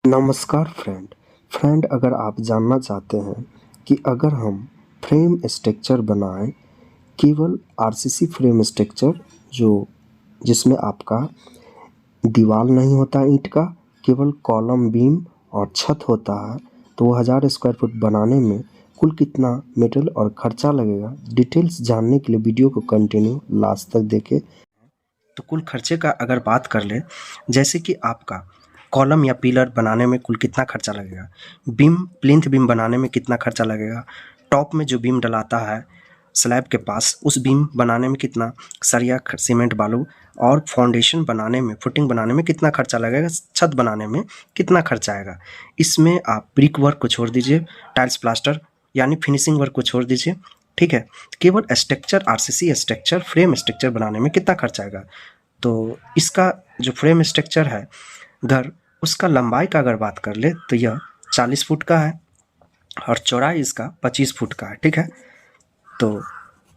नमस्कार फ्रेंड अगर आप जानना चाहते हैं कि अगर हम फ्रेम स्ट्रक्चर बनाएं, केवल आरसीसी फ्रेम स्ट्रक्चर जो जिसमें आपका दीवार नहीं होता ईंट का, केवल कॉलम बीम और छत होता है, तो वो 1000 स्क्वायर फुट बनाने में कुल कितना मेटेरियल और खर्चा लगेगा, डिटेल्स जानने के लिए वीडियो को कंटिन्यू लास्ट तक देखें। तो कुल खर्चे का अगर बात कर ले, जैसे कि आपका कॉलम या पिलर बनाने में कुल कितना खर्चा लगेगा, बीम प्लिंथ बीम बनाने में कितना खर्चा लगेगा, टॉप में जो बीम डलाता है स्लैब के पास उस बीम बनाने में कितना, सरिया सीमेंट बालू और फाउंडेशन बनाने में फुटिंग बनाने में कितना खर्चा लगेगा, छत बनाने में कितना खर्चा आएगा। इसमें आप ब्रिक वर्क को छोड़ दीजिए, टाइल्स प्लास्टर यानी फिनिशिंग वर्क को छोड़ दीजिए, ठीक है। केवल structure RCC structure frame structure बनाने में कितना खर्चा आएगा। तो इसका जो फ्रेम स्ट्रक्चर है घर, उसका लंबाई का अगर बात कर ले तो यह 40 फुट का है और चौड़ाई इसका 25 फुट का है, ठीक है। तो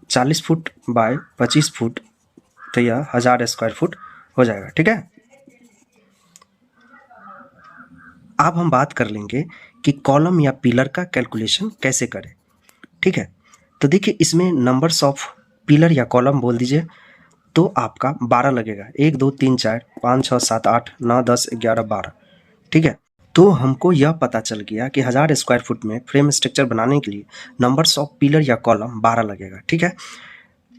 40 फुट बाय 25 फुट तो यह 1000 स्क्वायर फुट हो जाएगा, ठीक है। अब हम बात कर लेंगे कि कॉलम या पिलर का कैलकुलेशन कैसे करें, ठीक है। तो देखिए इसमें नंबर्स ऑफ पिलर या कॉलम बोल दीजिए तो आपका 12 लगेगा, 1 2 3 4 5 6 7 8 9 10 11 12, ठीक है। तो हमको यह पता चल गया कि 1000 स्क्वायर फुट में फ्रेम स्ट्रक्चर बनाने के लिए नंबर्स ऑफ पिलर या कॉलम 12 लगेगा, ठीक है।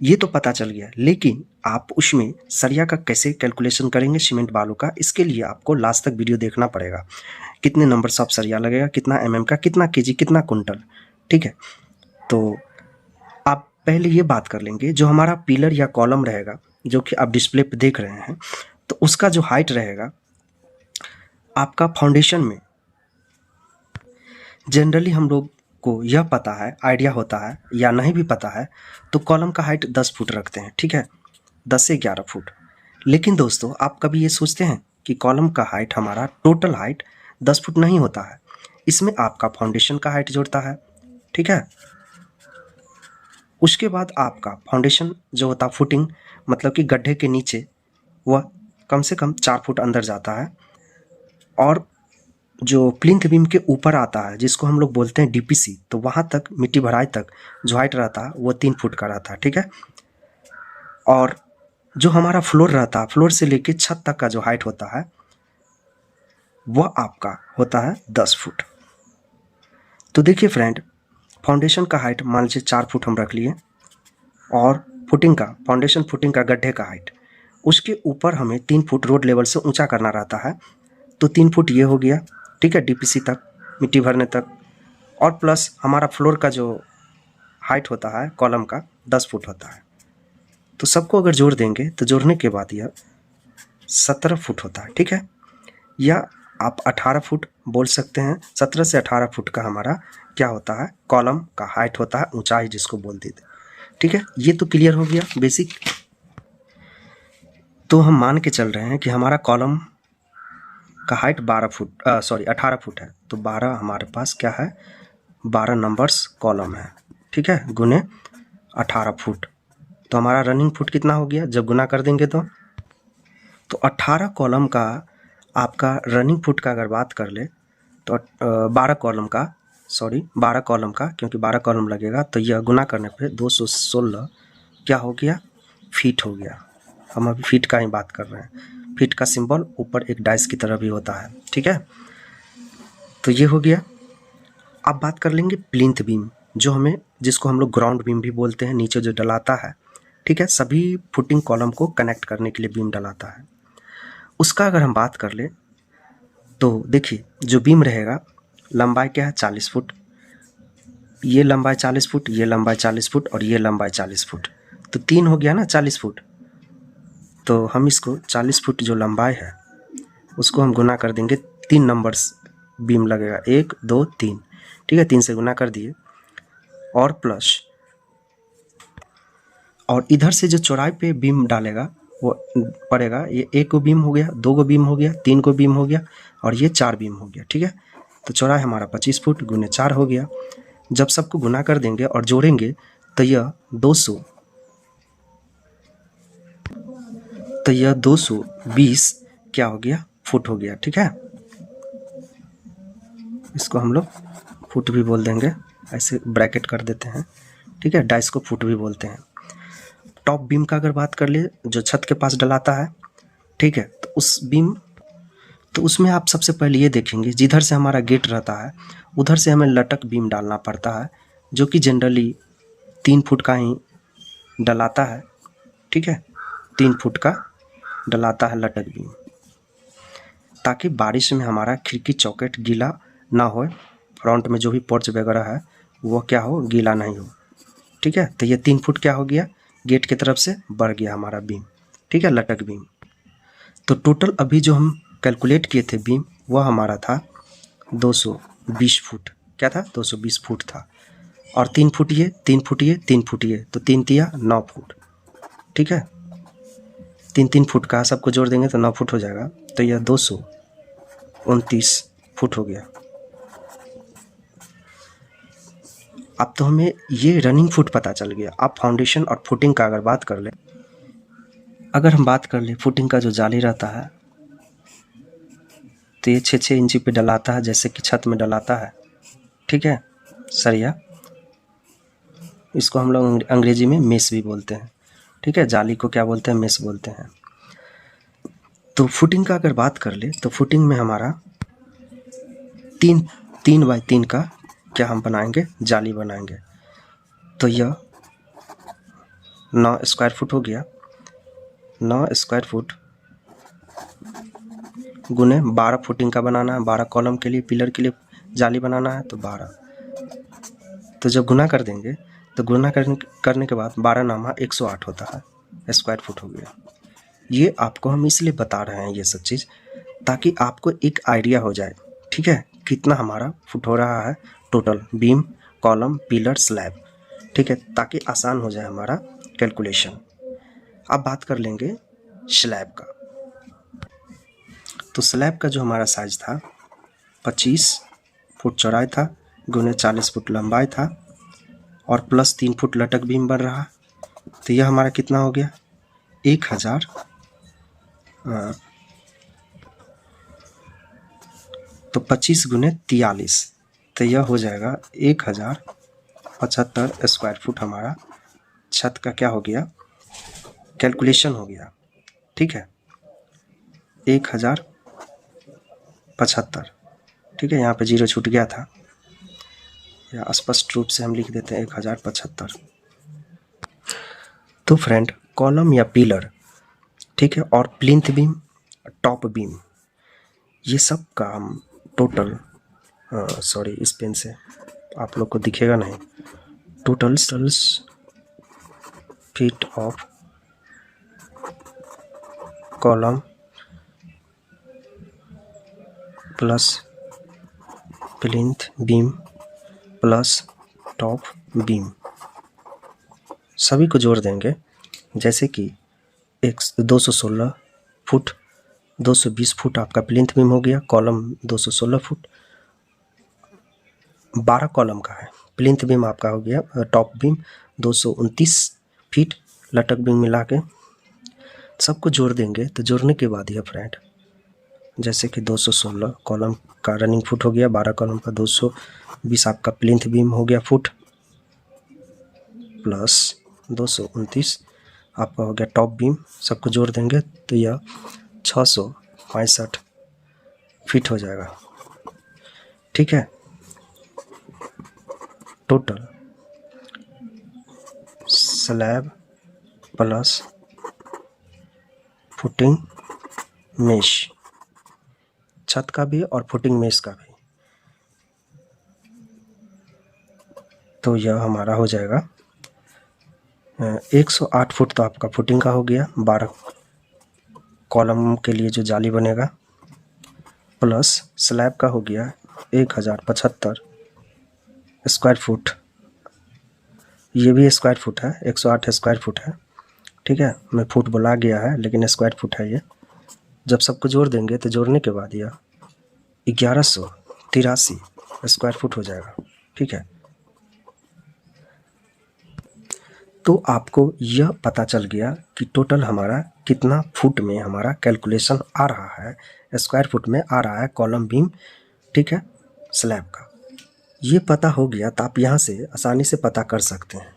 ये तो पता चल गया, लेकिन आप उसमें सरिया का कैसे कैलकुलेशन करेंगे, सीमेंट बालू का, इसके लिए आपको लास्ट तक वीडियो देखना पड़ेगा। कितने नंबर्स ऑफ सरिया लगेगा, कितना एमएम का, कितना केजी, कितना कुंटल, ठीक है। तो आप पहले ये बात कर लेंगे, जो हमारा पिलर या कॉलम रहेगा जो कि आप डिस्प्ले पे देख रहे हैं, तो उसका जो हाइट रहेगा आपका फाउंडेशन में, जनरली हम लोग को यह पता है, आइडिया होता है या नहीं भी पता है तो कॉलम का हाइट 10 फुट रखते हैं, ठीक है, 10 से 11 फुट। लेकिन दोस्तों आप कभी ये सोचते हैं कि कॉलम का हाइट हमारा टोटल हाइट 10 फुट नहीं होता है, इसमें आपका फाउंडेशन का हाइट जोड़ता है, ठीक है। उसके बाद आपका फाउंडेशन जो होता है फुटिंग, मतलब कि गड्ढे के नीचे, वह कम से कम 4 फुट अंदर जाता है। और जो प्लिंथ बीम के ऊपर आता है जिसको हम लोग बोलते हैं डीपीसी, तो वहाँ तक मिट्टी भराई तक जो हाइट रहता है वो 3 फुट का रहता है, ठीक है। और जो हमारा फ्लोर रहता है, फ्लोर से लेके छत तक का जो हाइट होता है वह आपका होता है 10 फुट। तो देखिए फ्रेंड, फाउंडेशन का हाइट मान लीजिए 4 फुट हम रख लिए, और फुटिंग का, फाउंडेशन फुटिंग का गड्ढे का हाइट, उसके ऊपर हमें 3 फुट रोड लेवल से ऊंचा करना रहता है, तो 3 फुट ये हो गया, ठीक है, डीपीसी तक, मिट्टी भरने तक। और प्लस हमारा फ्लोर का जो हाइट होता है कॉलम का 10 फुट होता है। तो सबको अगर जोड़ देंगे तो जोड़ने के बाद यह 17 फुट होता है, ठीक है। या आप 18 फुट बोल सकते हैं, 17 से 18 फुट का हमारा क्या होता है, कॉलम का हाइट होता है, ऊंचाई जिसको बोल देते, ठीक है। ये तो क्लियर हो गया बेसिक। तो हम मान के चल रहे हैं कि हमारा कॉलम का हाइट 18 फुट है, तो 12 हमारे पास क्या है, 12 नंबर्स कॉलम है, ठीक है, गुने 18 फुट। तो हमारा रनिंग फुट कितना हो गया जब गुना कर देंगे तो 18 कॉलम का आपका रनिंग फुट का अगर बात कर ले तो 12 कॉलम का, 12 कॉलम का, क्योंकि 12 कॉलम लगेगा तो यह गुना करने पे 216 क्या हो गया, फीट हो गया। हम अभी फीट का ही बात कर रहे हैं, फीट का सिंबल ऊपर एक डाइस की तरह भी होता है, ठीक है। तो ये हो गया। अब बात कर लेंगे प्लिंथ बीम, जो हमें, जिसको हम लोग ग्राउंड बीम भी बोलते हैं, नीचे जो डलाता है, ठीक है, सभी फुटिंग कॉलम को कनेक्ट करने के लिए बीम डलाता है। उसका अगर हम बात कर ले तो देखिए जो बीम रहेगा, लंबाई क्या है 40 फुट, ये लंबाई 40 फुट, ये लंबाई 40 फुट और ये लंबाई 40 फुट, तो 3 हो गया ना 40 फुट। तो हम इसको 40 फुट जो लंबाई है उसको हम गुना कर देंगे, 3 नंबर्स बीम लगेगा, 1 2 3, ठीक है, 3 से गुना कर दिए, और प्लस, और इधर से जो चौड़ाई पे बीम डालेगा वो पड़ेगा, ये 1 को बीम हो गया, 2 को बीम हो गया, 3 को बीम हो गया और ये 4 बीम हो गया, ठीक है। तो चौड़ाई हमारा 25 फुट गुने 4 हो गया। जब सबको गुना कर देंगे और जोड़ेंगे तो यह 220 क्या हो गया, फुट हो गया, ठीक है। इसको हम लोग फुट भी बोल देंगे, ऐसे ब्रैकेट कर देते हैं, ठीक है। डाइस को फुट भी बोलते हैं। टॉप बीम का अगर बात कर ले, जो छत के पास डलाता है, ठीक है, तो उस बीम, तो उसमें आप सबसे पहले ये देखेंगे, जिधर से हमारा गेट रहता है उधर से हमें लटक बीम डालना पड़ता है, जो कि जनरली 3 फुट का ही डलाता है, ठीक है। 3 फुट का डलाता है लटक बीम, ताकि बारिश में हमारा खिड़की चौखट गीला ना हो, फ्रंट में जो भी पोर्च वगैरह है वो क्या हो, गीला नहीं हो, ठीक है। तो ये 3 फुट क्या हो गया, गेट की तरफ से बढ़ गया हमारा बीम, ठीक है, लटक बीम। तो टोटल अभी जो हम कैलकुलेट किए थे बीम, वह हमारा था 220 फुट। क्या था, 220 फुट था। और 3 फुट ये, 3 फुट ये, 3 फुट ये, तो 3 तिया 9 फुट, ठीक है। 3 फुट का सबको जोड़ देंगे तो 9 फुट हो जाएगा। तो यह 229 फुट हो गया। अब तो हमें ये रनिंग फुट पता चल गया। अब फाउंडेशन और फुटिंग का अगर बात कर ले, अगर हम बात कर ले फुटिंग का, जो जाली रहता है तो ये 6-6 इंची पे डलाता है, जैसे कि छत में डलाता है, ठीक है, सरिया। इसको हम लोग अंग्रेजी में मेस भी बोलते हैं, ठीक है। जाली को क्या बोलते हैं, मेस बोलते हैं। तो फुटिंग का अगर बात कर ले, तो फुटिंग में हमारा 3 बाई 3 का क्या हम बनाएंगे, जाली बनाएंगे। तो यह 9 स्क्वायर फुट हो गया। 9 स्क्वायर फुट गुने 12 फुटिंग का बनाना है, 12 कॉलम के लिए, पिलर के लिए जाली बनाना है, तो 12। तो जब गुना कर देंगे, तो गुना करने के बाद 12 नामा 108 होता है, स्क्वायर फुट हो गया। ये आपको हम इसलिए बता रहे हैं ये सब चीज़, ताकि आपको एक आइडिया हो जाए, ठीक है, कितना हमारा फुट हो रहा है total, beam, column, pillar, slab, ठीक है, ताकि आसान हो जाए हमारा कैलकुलेशन। अब बात कर लेंगे स्लैब का। तो स्लैब का जो हमारा साइज था 25 फुट चौड़ाई था, गुने 40 फुट लंबाई था, और प्लस 3 फुट लटक बीम बन रहा। तो यह हमारा कितना हो गया, 1000, तो 25 गुने 43, तो यह हो जाएगा 1075 स्क्वायर फुट हमारा छत का क्या हो गया, कैलकुलेशन हो गया, ठीक है, 1075, ठीक है। यहाँ पे 0 छूट गया था, या स्पष्ट रूप से हम लिख देते हैं 1075। तो फ्रेंड, कॉलम या पिलर, ठीक है, और प्लिंथ बीम, टॉप बीम, ये सब का हम टोटल, सॉरी इस पेन से आप लोग को दिखेगा नहीं, total feet of column plus plinth beam plus top beam, सभी को जोड़ देंगे, जैसे कि 216 फुट, 220 फुट आपका प्लिंथ बीम हो गया, कॉलम 216 फुट, 12 कॉलम का है, प्लिंथ बीम आपका हो गया, टॉप बीम 229 फीट, लटक बीम मिला के सबको जोड़ देंगे। तो जोड़ने के बाद यह फ्रेंड, जैसे कि 216 कॉलम का रनिंग फुट हो गया, 12 कॉलम का 220 आपका प्लिंथ बीम हो गया फुट, प्लस 229 आपका हो गया टॉप बीम, सबको जोड़ देंगे तो यह 665 फीट हो जाएगा, ठीक है। Total slab plus footing mesh, छत का भी और फुटिंग मेश का भी, तो यह हमारा हो जाएगा 108 फुट। तो आपका फुटिंग का हो गया, 12 कॉलम के लिए जो जाली बनेगा, प्लस स्लैब का हो गया 1075 स्क्वायर फुट, ये भी स्क्वायर फुट है, 108 स्क्वायर फुट है, ठीक है, मैं फुट बोला गया है लेकिन स्क्वायर फुट है ये। जब सबको जोड़ देंगे तो जोड़ने के बाद यह 1183 स्क्वायर फुट हो जाएगा, ठीक है। तो आपको यह पता चल गया कि टोटल हमारा कितना फुट में हमारा कैलकुलेशन आ रहा है, स्क्वायर फुट में आ रहा है कॉलम बीम, ठीक है, स्लैब का। ये पता हो गया तो आप यहाँ से आसानी से पता कर सकते हैं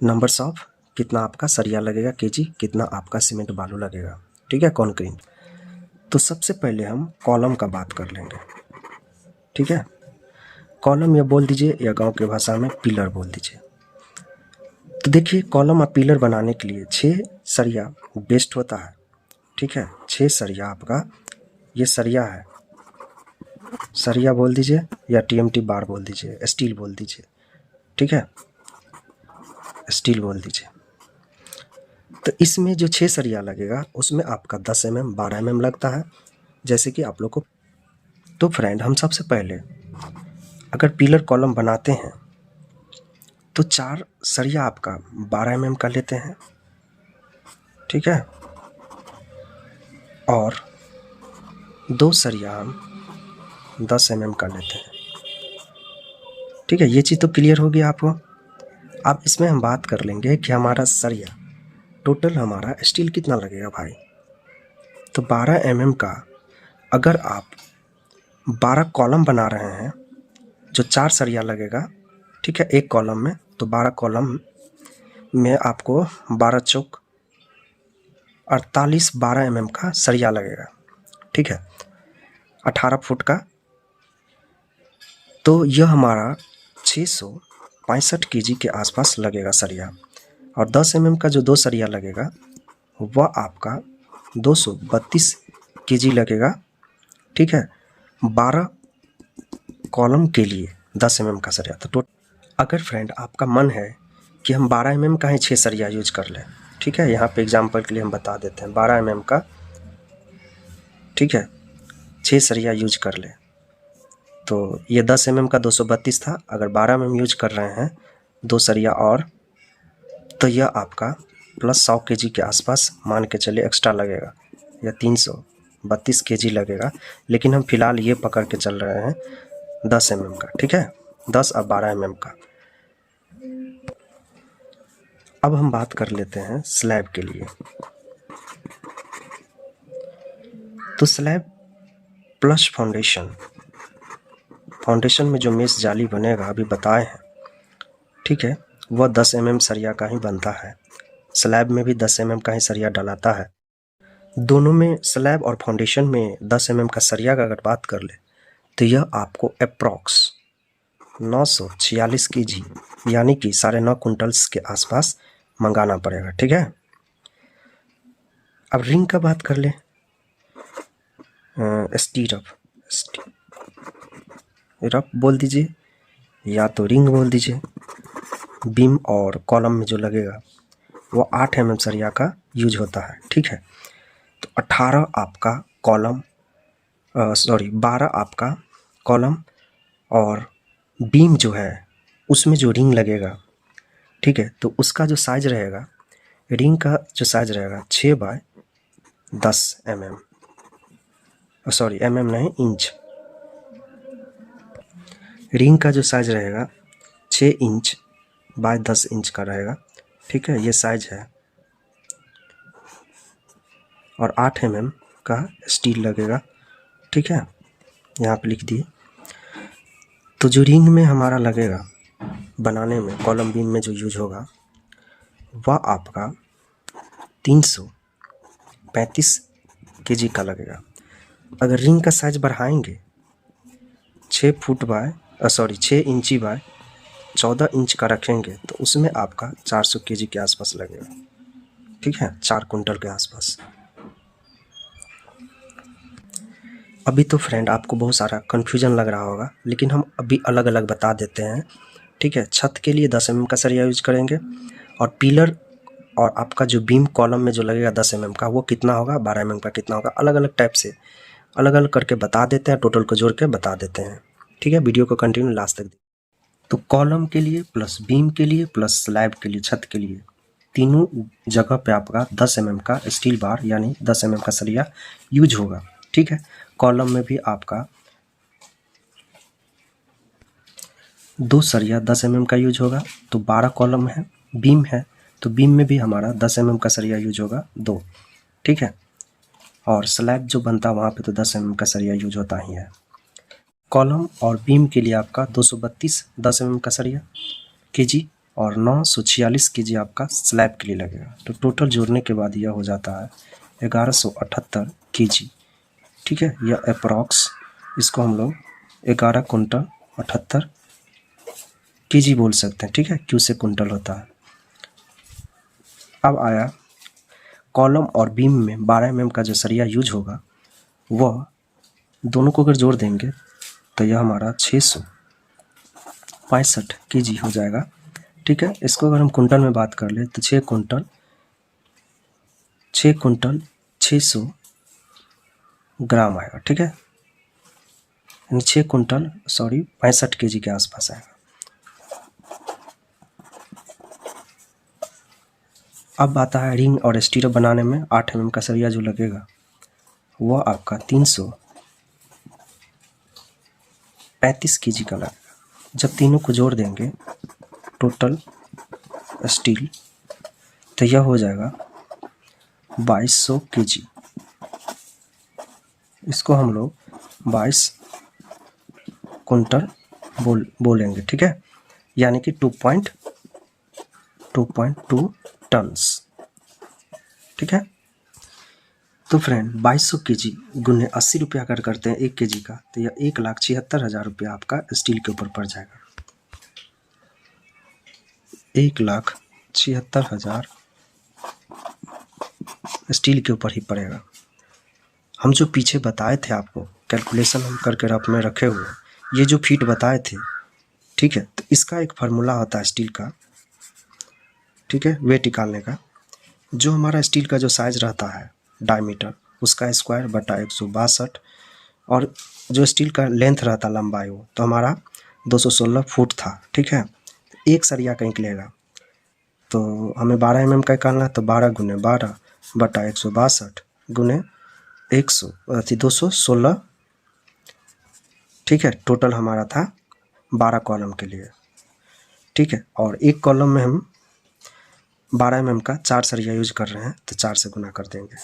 नंबर्स ऑफ कितना आपका सरिया लगेगा केजी, कितना आपका सीमेंट बालू लगेगा, ठीक है, कंक्रीट। तो सबसे पहले हम कॉलम का बात कर लेंगे, ठीक है। कॉलम या बोल दीजिए या गांव के भाषा में पिलर बोल दीजिए। तो देखिए कॉलम और पिलर बनाने के लिए 6 सरिया बेस्ट होता है, ठीक है। 6 सरिया आपका, ये सरिया है, सरिया बोल दीजिए या टीएमटी बार बोल दीजिए, स्टील बोल दीजिए, ठीक है, स्टील बोल दीजिए। तो इसमें जो 6 सरिया लगेगा उसमें आपका 10 mm 12 mm लगता है, जैसे कि आप लोग को। तो फ्रेंड हम सबसे पहले अगर पिलर कॉलम बनाते हैं तो 4 सरिया आपका 12 mm का लेते हैं, ठीक है, और 2 सरिया हम 10 mm का लेते हैं, ठीक है। ये चीज़ तो क्लियर हो गया आपको। अब इसमें हम बात कर लेंगे कि हमारा सरिया टोटल हमारा स्टील कितना लगेगा भाई। तो 12 mm का अगर आप 12 कॉलम बना रहे हैं, जो 4 सरिया लगेगा, ठीक है, एक कॉलम में, तो 12 कॉलम में आपको 12 चौक 48 12 mm का सरिया लगेगा, ठीक है, 18 फुट का। तो यह हमारा 665 kg के आसपास लगेगा सरिया। और 10 mm का जो 2 सरिया लगेगा वह आपका 232 kg लगेगा, ठीक है, 12 कॉलम के लिए 10 mm का सरिया। तो अगर फ्रेंड आपका मन है कि हम 12 mm का ही 6 सरिया यूज कर लें, ठीक है, यहाँ पे एग्जांपल के लिए हम बता देते हैं 12 mm का, ठीक है, 6 सरिया यूज कर लें। तो ये 10 mm का 232 था, अगर 12 mm यूज कर रहे हैं 2 सरिया और, तो यह आपका प्लस 100 kg के आसपास मान के चलिए एक्स्ट्रा लगेगा, या 332 kg लगेगा। लेकिन हम फिलहाल ये पकड़ के चल रहे हैं 10 mm का, ठीक है, 10 और 12 mm का। अब हम बात कर लेते हैं स्लैब के लिए। तो स्लैब प्लस फाउंडेशन, फाउंडेशन में जो मेष जाली बनेगा अभी बताए हैं, ठीक है, वह 10 mm सरिया का ही बनता है। स्लैब में भी 10 mm का ही सरिया डलाता है। दोनों में, स्लैब और फाउंडेशन में 10 mm का सरिया का अगर बात कर ले तो यह आपको अप्रॉक्स 946 kg यानी कि 9.5 क्विंटल्स के आसपास मंगाना पड़ेगा, ठीक है। अब रिंग का बात कर ले, स्टीरअप बोल दीजिए या तो रिंग बोल दीजिए। बीम और कॉलम में जो लगेगा वो 8 mm सरिया का यूज होता है, ठीक है। तो 18 आपका कॉलम, 12 आपका कॉलम और बीम जो है उसमें जो रिंग लगेगा, ठीक है, तो उसका जो साइज रहेगा, रिंग का जो साइज रहेगा 6 बाय 10 mm, सॉरी mm नहीं, इंच। रिंग का जो साइज रहेगा 6 इंच बाय 10 इंच का रहेगा, ठीक है, ये साइज है। और 8 mm का स्टील लगेगा, ठीक है, यहाँ पे लिख दिए। तो जो रिंग में हमारा लगेगा बनाने में, कॉलम बीम में जो यूज होगा वह आपका 335 kg का लगेगा। अगर रिंग का साइज बढ़ाएंगे 6 इंची बाय 14 इंच का रखेंगे तो उसमें आपका 400 kg के आसपास लगेगा, ठीक है, 4 कुंटल के आसपास। अभी तो फ्रेंड आपको बहुत सारा कन्फ्यूजन लग रहा होगा, लेकिन हम अभी अलग अलग बता देते हैं, ठीक है। छत के लिए 10 mm का सरिया यूज करेंगे, और पिलर और आपका जो बीम कॉलम में जो लगेगा 10 mm का वो कितना होगा, 12 mm का कितना होगा, अलग अलग टाइप से अलग अलग करके बता देते हैं, टोटल को जोड़ के बता देते हैं, ठीक है। वीडियो को कंटिन्यू लास्ट तक। तो कॉलम के लिए प्लस बीम के लिए प्लस स्लैब के लिए, छत के लिए, तीनों जगह पे आपका 10 mm का स्टील बार यानी 10 mm का सरिया यूज होगा, ठीक है। कॉलम में भी आपका 2 सरिया 10 mm का यूज होगा, तो 12 कॉलम है। बीम है तो बीम में भी हमारा 10 mm का सरिया यूज होगा 2, ठीक है। और स्लैब जो बनता है वहाँ पे तो 10 mm का सरिया यूज होता ही है। कॉलम और बीम के लिए आपका 232 10 mm का सरिया केजी और 946 केजी आपका स्लैब के लिए लगेगा। तो टोटल जोड़ने के बाद यह हो जाता है 1178 केजी। ठीक है, यह अप्रॉक्स इसको हम लोग 11 कुंटल 78 केजी बोल सकते हैं। ठीक है, क्यू से कुंटल होता है। अब आया कॉलम और बीम में 12 mm का जो सरिया यूज होगा वह दोनों को अगर जोड़ देंगे तो यह हमारा 665 केजी हो जाएगा। ठीक है, इसको अगर हम कुंटल में बात कर ले तो 6 कुंटल 600 ग्राम आएगा। ठीक है, यानी 6 कुंटल 65 केजी के आसपास आएगा। अब आता है रिंग और स्टीरअप बनाने में 8 mm का सरिया जो लगेगा वह आपका 335 केजी का लगेगा। जब तीनों को जोड़ देंगे टोटल स्टील तो यह हो जाएगा 2200 केजी। इसको हम लोग 22 कुंटल बोलेंगे। ठीक है, यानी कि 2.2 टन्स। ठीक है, तो फ्रेंड 2200 केजी गुने 80 रुपया अगर करते हैं 1 केजी का तो यह 1,76,000 रुपया आपका स्टील के ऊपर पड़ जाएगा। 1,76,000 स्टील के ऊपर ही पड़ेगा। हम जो पीछे बताए थे आपको कैलकुलेशन हम करके रफ में रखे हुए, ये जो फीट बताए थे, ठीक है, तो इसका एक फार्मूला होता है स्टील का। ठीक है, वेट निकालने का। जो हमारा स्टील का जो साइज रहता है डायमीटर उसका स्क्वायर बटा 162 और जो स्टील का लेंथ रहता लंबाई वो तो हमारा 216 फुट था। ठीक है, एक सरिया का निकलेगा तो हमें 12 mm का निकालना है तो 12 गुने 12 बटा 162 गुने 216। ठीक है, टोटल हमारा था 12 कॉलम के लिए। ठीक है, और एक कॉलम में हम 12 mm का 4 सरिया यूज कर रहे हैं तो 4 से गुना कर देंगे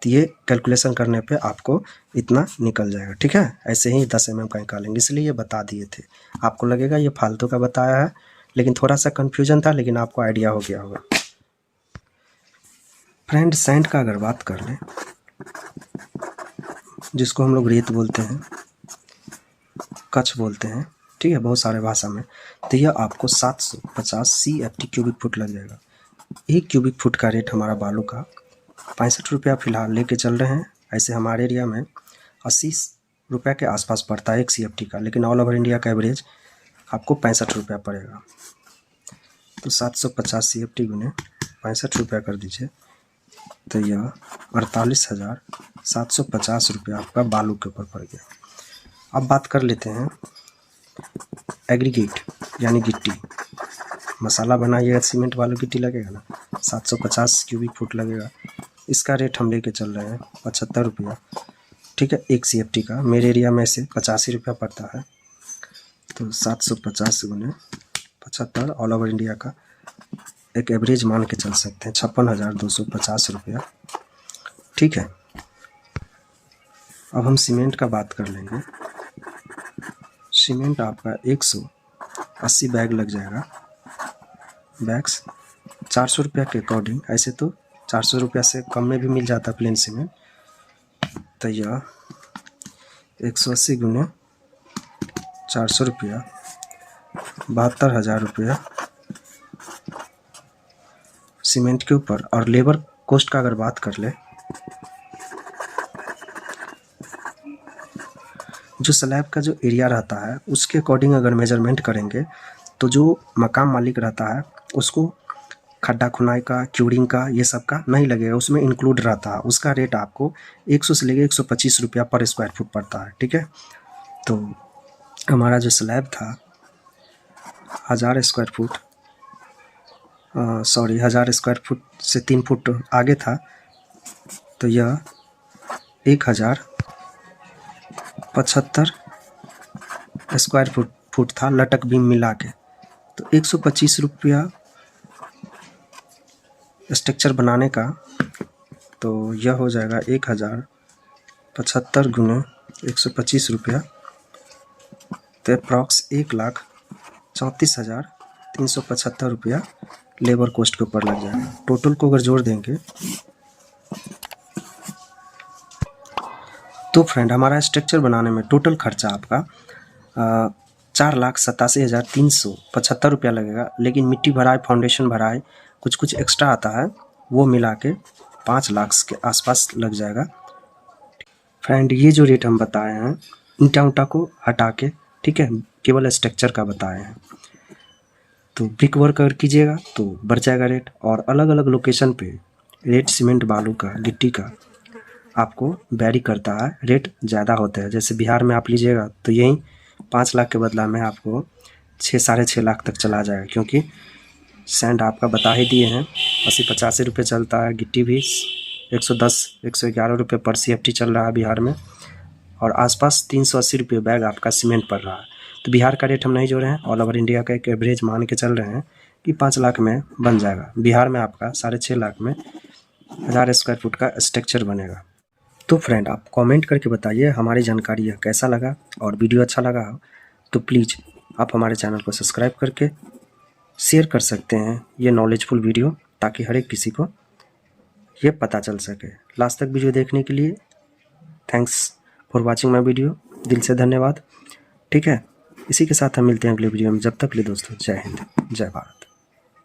तो ये कैलकुलेशन करने पे आपको इतना निकल जाएगा। ठीक है, ऐसे ही 10 mm का निकालेंगे, इसलिए ये बता दिए थे। आपको लगेगा ये फालतू का बताया है, लेकिन थोड़ा सा कन्फ्यूजन था, लेकिन आपको आइडिया हो गया होगा। फ्रेंड सैंड का अगर बात कर लें, जिसको हम लोग रेत बोलते हैं, कच्छ बोलते हैं, ठीक है, बहुत सारे भाषा में, तो यह आपको 750 CFT क्यूबिक फुट लग जाएगा। 1 क्यूबिक फुट का रेट हमारा बालू का 65 रुपया फ़िलहाल लेके चल रहे हैं। ऐसे हमारे एरिया में 80 रुपया के आसपास पड़ता है 1 CFT का, लेकिन ऑल ओवर इंडिया का एवरेज आपको 65 रुपया पड़ेगा। तो 750 CFT गुने 65 रुपया कर दीजिए तो यह 48,750 रुपया आपका बालू के ऊपर पड़ गया। अब बात कर लेते हैं एग्रीगेट यानी गिट्टी। मसाला बनाइएगा सीमेंट वाली गिट्टी लगेगा ना, 750 क्यूबिक फुट लगेगा। इसका रेट हम लेके चल रहे हैं 75 रुपया। ठीक है, 1 CFT का। मेरे एरिया में से 85 रुपया पड़ता है तो 750 गुने 75 ऑल ओवर इंडिया का एक एवरेज मान के चल सकते हैं 56,250 रुपया। ठीक है, अब हम सीमेंट का बात कर लेंगे। सीमेंट आपका 180 बैग लग जाएगा। बैग्स 400 रुपया के अकॉर्डिंग, ऐसे तो 400 रुपया से कम में भी मिल जाता प्लेन सीमेंट। तो यह 180 गुने 400 रुपया 72,000 रुपया सीमेंट के ऊपर। और लेबर कॉस्ट का अगर बात कर ले, जो स्लैब का जो एरिया रहता है उसके अकॉर्डिंग अगर मेजरमेंट करेंगे तो जो मकान मालिक रहता है उसको खड्डा खुनाई का, क्यूरिंग का, ये सब का नहीं लगेगा, उसमें इंक्लूड रहता है। उसका रेट आपको 100 से लेकर 125 रुपया पर स्क्वायर फुट पड़ता है। ठीक है, तो हमारा जो स्लैब था 1000 स्क्वायर फुट 1000 स्क्वायर फुट से 3 फुट आगे था तो यह 1075 स्क्वायर फुट था लटक बीम मिला के। तो 125 रुपया स्ट्रक्चर बनाने का, तो यह हो जाएगा 1075 गुने 125 रुपया तो अप्रॉक्स 1,34,375 रुपया लेबर कॉस्ट के ऊपर लग जाएगा। टोटल को अगर जोड़ देंगे तो फ्रेंड हमारा स्ट्रक्चर बनाने में टोटल खर्चा आपका 4,87,375 रुपया लगेगा। लेकिन मिट्टी भराए, फाउंडेशन भराए, कुछ कुछ एक्स्ट्रा आता है, वो मिला के 5 लाख के आसपास लग जाएगा। फ्रेंड ये जो रेट हम बताए हैं ईंटा उंटा को हटा के, ठीक है, केवल स्ट्रक्चर का बताए हैं। तो ब्रिक वर्क अगर कीजिएगा तो बढ़ जाएगा रेट, और अलग अलग लोकेशन पे रेट सीमेंट बालू का, गिट्टी का आपको वेरी करता है, रेट ज़्यादा होता है। जैसे बिहार में आप लीजिएगा तो यही 5 लाख के बदला में आपको 6-6.5 लाख तक चला जाएगा, क्योंकि सैंड आपका बता ही दिए हैं 80-85 रुपये चलता है, गिट्टी भी 110-111 रुपये पर CFT चल रहा है बिहार में, और आसपास 380 रुपये बैग आपका सीमेंट पड़ रहा है। तो बिहार का रेट हम नहीं जोड़े हैं, ऑल ओवर इंडिया का एक एवरेज मान के चल रहे हैं कि 5 लाख में बन जाएगा। बिहार में आपका 6.5 लाख में 1000 स्क्वायर फुट का स्ट्रक्चर बनेगा। तो फ्रेंड आप कमेंट करके बताइए हमारी जानकारी यह कैसा लगा, और वीडियो अच्छा लगा हो तो प्लीज़ आप हमारे चैनल को सब्सक्राइब करके शेयर कर सकते हैं ये नॉलेजफुल वीडियो, ताकि हर एक किसी को ये पता चल सके। लास्ट तक वीडियो देखने के लिए thanks for watching my video, दिल से धन्यवाद। ठीक है, इसी के साथ हम मिलते हैं अगले वीडियो में। जब तक के लिए दोस्तों, जय हिंद, जय भारत।